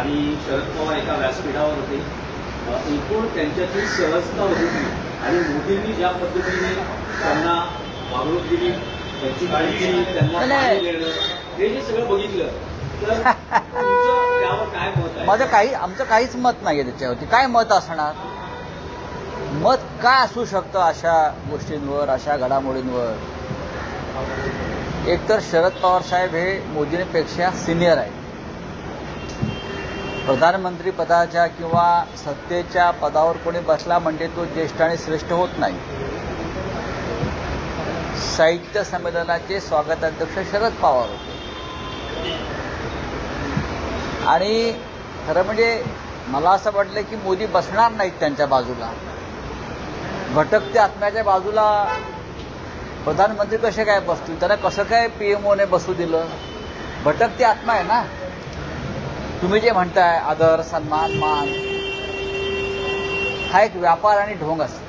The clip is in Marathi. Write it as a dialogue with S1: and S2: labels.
S1: आणि शरद पवार एका व्यासपीठावर होते. एकूण त्यांच्यातली सहजता होती आणि मोदींनी ज्या पद्धतीने त्यांना वागणूक दिली, त्यांची काळजी, त्यांना पाणी देणं, हे जे सगळं बघितलं तर तुमचं त्यावर काय मत आहे?
S2: आमचं काहीच मत नाहीये त्याच्यावरती. काय मत असणार? मत काय असू शकतं अशा गोष्टींवर, अशा घडामोडींवर? एकतर शरद पवार साहेब हे मोदींपेक्षा सिनियर आहेत. प्रधानमंत्री पदाच्या किंवा सत्तेच्या पदावर कोणी बसला म्हणजे तो ज्येष्ठ आणि श्रेष्ठ होत नाही. साहित्य संमेलनाचे स्वागताध्यक्ष शरद पवार होते आणि खरं म्हणजे मला असं वाटलं की मोदी बसणार नाहीत त्यांच्या बाजूला. भटकत्या आत्म्याच्या बाजूला प्रधानमंत्री कसे काय बसतील? त्यांना कसं काय पीएमओने बसू दिलं? भटकती आत्मा आहे ना. तुम्ही जे म्हणताय आदर, सन्मान, मान, हा एक व्यापार आणि ढोंग असतो.